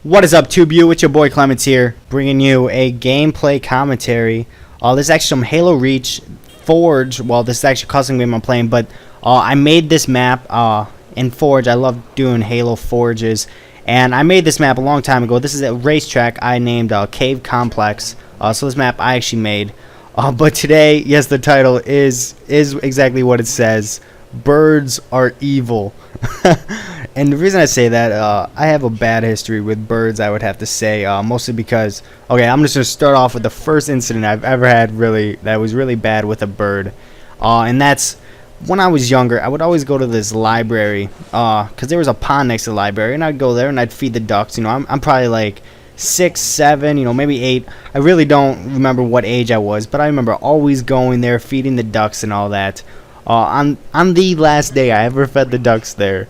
What is up, TubeU? It's your boy Clemen7s here, bringing you a gameplay commentary. This is actually some Halo Reach Forge. Well, this is actually a custom game I'm playing, but I made this map in Forge. I love doing Halo Forges, and I made this map a long time ago. This is a racetrack I named Cave Complex. So this map I actually made. But today, yes, the title is exactly what it says. Birds are evil. And the reason I say that, I have a bad history with birds, I would have to say, mostly because, okay, I'm just going to start off with the first incident I've ever had that was really bad with a bird. And that's when I was younger. I would always go to this library, because there was a pond next to the library, and I'd go there and I'd feed the ducks. You know, I'm probably like 6, 7, you know, maybe 8. I really don't remember what age I was, but I remember always going there, feeding the ducks and all that. On the last day I ever fed the ducks there,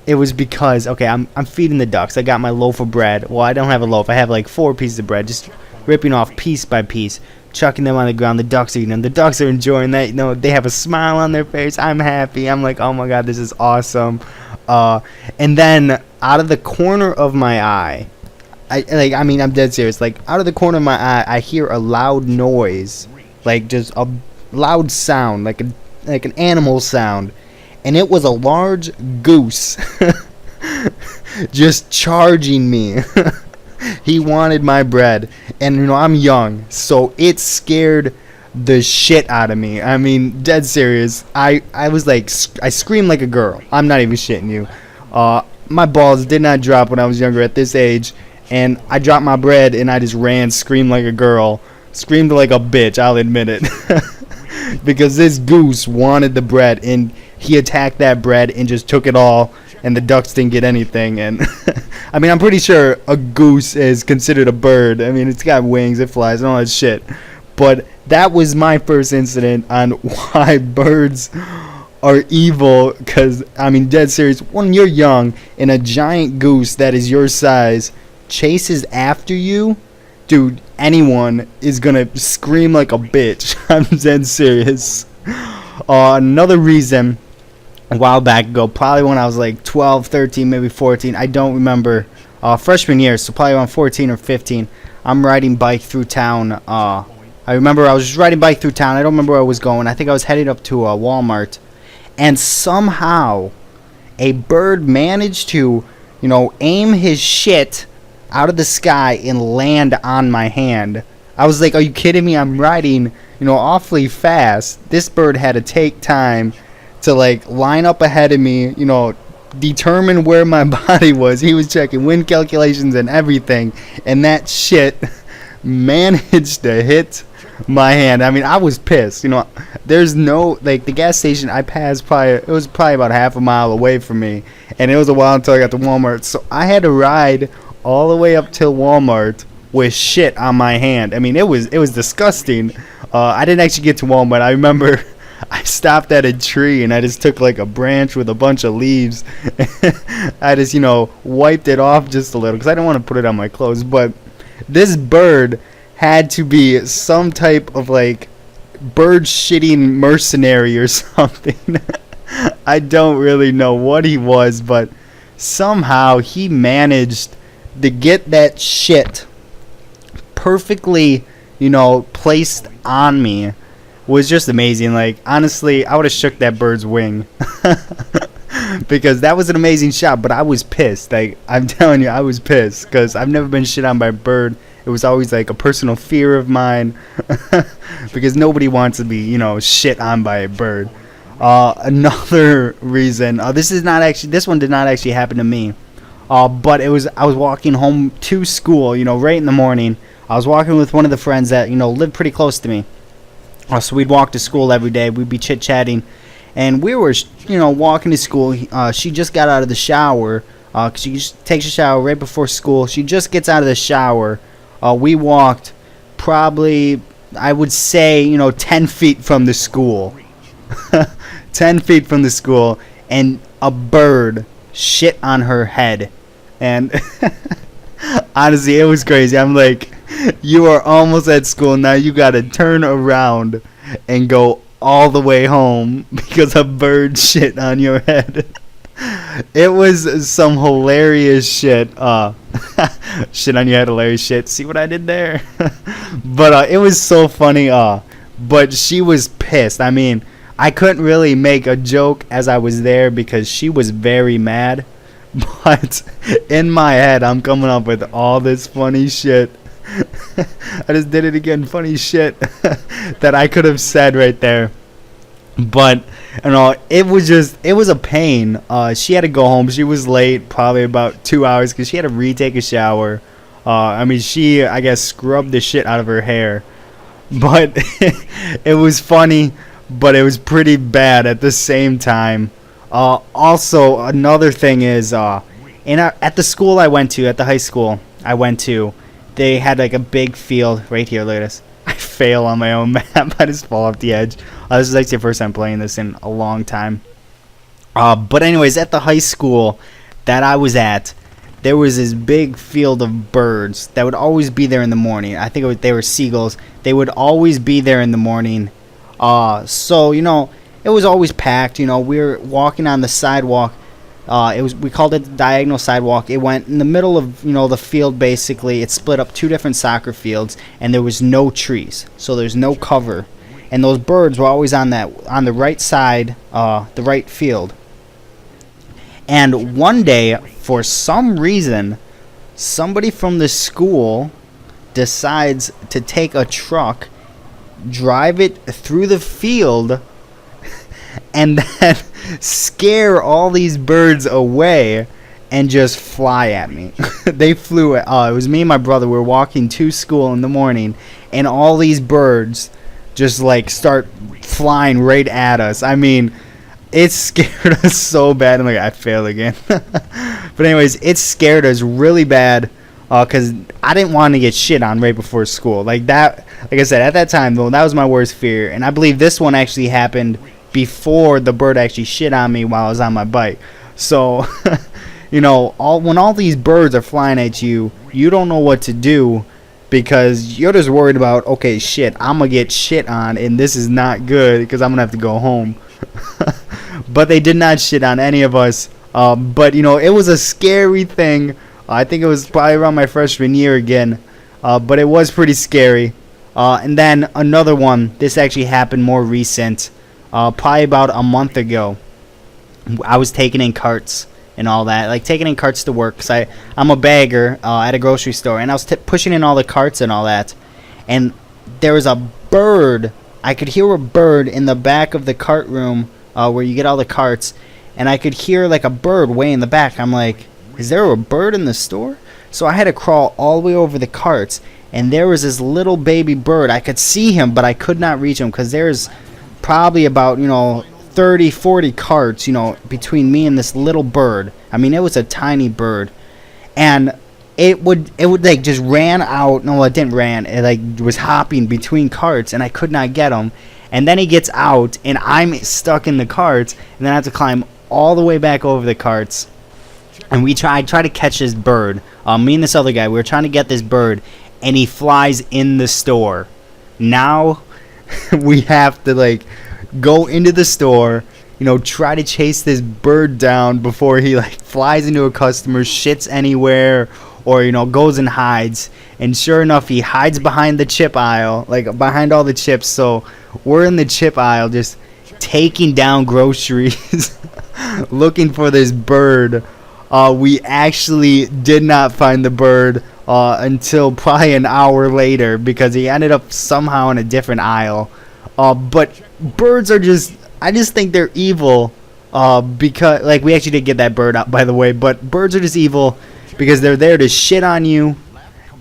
it was because, okay, I'm feeding the ducks. I got my loaf of bread. Well, I don't have a loaf. I have like 4 pieces of bread, just ripping off piece by piece, chucking them on the ground. The ducks are eating them. The ducks are enjoying that. You know, they have a smile on their face. I'm happy. I'm like, oh my god, this is awesome. And then out of the corner of my eye, I'm dead serious. Like, out of the corner of my eye, I hear a loud noise, like just a loud sound, like an animal sound, and it was a large goose just charging me. He wanted my bread, and you know, I'm young, so it scared the shit out of me. I mean, dead serious. I was like, I screamed like a girl. I'm not even shitting you. My balls did not drop when I was younger at this age, and I dropped my bread and I just ran, screamed like a girl, screamed like a bitch, I'll admit it. Because this goose wanted the bread, and he attacked that bread and just took it all, and the ducks didn't get anything. And I mean, I'm pretty sure a goose is considered a bird. I mean, it's got wings, it flies, and all that shit. But that was my first incident on why birds are evil. Because, I mean, dead serious, when you're young and a giant goose that is your size chases after you, dude, anyone is gonna scream like a bitch. I'm dead serious. Another reason, a while back ago, probably when I was like 12, 13, maybe 14, I don't remember, freshman year, so probably around 14 or 15, I'm riding bike through town. I remember I was just riding bike through town. I don't remember where I was going. I think I was heading up to a Walmart, and somehow a bird managed to, you know, aim his shit out of the sky and land on my hand. I was like, are you kidding me? I'm riding, you know, awfully fast. This bird had to take time to like line up ahead of me, you know, determine where my body was. He was checking wind calculations and everything, and that shit managed to hit my hand. I mean, I was pissed. You know, there's no, like, the gas station I passed, it was probably about half a mile away from me, and it was a while until I got to Walmart, so I had to ride all the way up till Walmart with shit on my hand. I mean, it was disgusting. I didn't actually get to Walmart. I remember I stopped at a tree and I just took like a branch with a bunch of leaves. I just, you know, wiped it off just a little because I didn't want to put it on my clothes. But this bird had to be some type of like bird shitting mercenary or something. I don't really know what he was, but somehow he managed to get that shit perfectly, you know, placed on me. Was just amazing. Like, honestly, I would have shook that bird's wing. Because that was an amazing shot, but I was pissed. Like, I'm telling you, I was pissed because I've never been shit on by a bird. It was always like a personal fear of mine. Because nobody wants to be, you know, shit on by a bird. Another reason, this one did not actually happen to me. But I was walking home to school, you know, right in the morning. I was walking with one of the friends that, you know, lived pretty close to me. So we'd walk to school every day. We'd be chit-chatting. And we were, you know, walking to school. She just got out of the shower. Cause she just takes a shower right before school. She just gets out of the shower. We walked probably, I would say, you know, 10 feet from the school. 10 feet from the school. And a bird shit on her head. And honestly, it was crazy. I'm like, you are almost at school now. You gotta turn around and go all the way home because a bird shit on your head. It was some hilarious shit. Shit on your head, hilarious shit. See what I did there? But it was so funny. But she was pissed. I mean, I couldn't really make a joke as I was there because she was very mad. But in my head, I'm coming up with all this funny shit. I just did it again, funny shit that I could have said right there. But it was a pain. She had to go home. She was late, probably about 2 hours, because she had to retake a shower. I mean, she, I guess, scrubbed the shit out of her hair. But it was funny, but it was pretty bad at the same time. Also, another thing is, at the school I went to, at the high school I went to, they had like a big field right here. Look at this. I fail on my own map. I just fall off the edge. This is actually the first time playing this in a long time. But anyways, at the high school that I was at, there was this big field of birds that would always be there in the morning. I think they were seagulls. They would always be there in the morning. So, it was always packed. We were walking on the sidewalk. We called it the diagonal sidewalk. It went in the middle of, the field basically. It split up two different soccer fields, and there was no trees. So there's no cover. And those birds were always on the right side, the right field. And one day, for some reason, somebody from the school decides to take a truck, drive it through the field, and then scare all these birds away and just fly at me. They flew it was me and my brother. We were walking to school in the morning, and all these birds just like start flying right at us. I mean, it scared us so bad. I'm like, I failed again. But anyways, it scared us really bad because I didn't want to get shit on right before school. Like I said, at that time, though, that was my worst fear. And I believe this one actually happened before the bird actually shit on me while I was on my bike. So, when all these birds are flying at you, you don't know what to do because you're just worried about, okay, shit, I'm going to get shit on, and this is not good because I'm going to have to go home. But they did not shit on any of us. But, it was a scary thing. I think it was probably around my freshman year again. But it was pretty scary. And then another one, this actually happened more recent. Probably about a month ago. I was taking in carts and all that, like taking in carts to work, because I'm a bagger at a grocery store, and I was pushing in all the carts and all that, and there was a bird. I could hear a bird in the back of the cart room where you get all the carts, and I could hear like a bird way in the back. I'm like, is there a bird in the store? So I had to crawl all the way over the carts, and there was this little baby bird. I could see him, but I could not reach him because there's probably about 30, 40 carts between me and this little bird. I mean, it was a tiny bird, and it would like just ran out. No, it didn't ran. It like was hopping between carts, and I could not get him. And then he gets out, and I'm stuck in the carts, and then I have to climb all the way back over the carts. And I try to catch this bird. Me and this other guy, we were trying to get this bird, and he flies in the store. Now we have to like go into the store, try to chase this bird down before he like flies into a customer, shits anywhere, or goes and hides. And sure enough, he hides behind the chip aisle, like behind all the chips. So we're in the chip aisle just taking down groceries looking for this bird. We actually did not find the bird until probably an hour later, because he ended up somehow in a different aisle. But birds are I just think they're evil, because, like, we actually did get that bird out, by the way, but birds are just evil because they're there to shit on you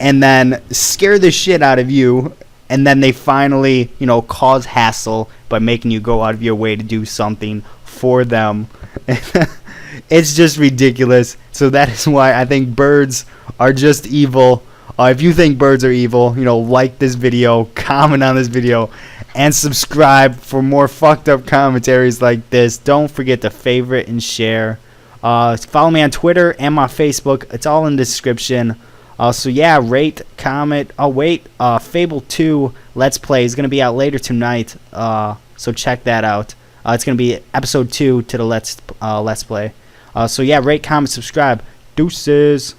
and then scare the shit out of you, and then they finally, cause hassle by making you go out of your way to do something for them. It's just ridiculous. So that is why I think birds are just evil. If you think birds are evil, like this video, comment on this video, and subscribe for more fucked up commentaries like this. Don't forget to favorite and share. Follow me on Twitter and my Facebook. It's all in the description. So yeah, rate, comment. Oh wait, Fable 2 Let's Play is going to be out later tonight. So check that out. It's going to be episode 2 to the Let's Play. So yeah, rate, comment, subscribe. Deuces.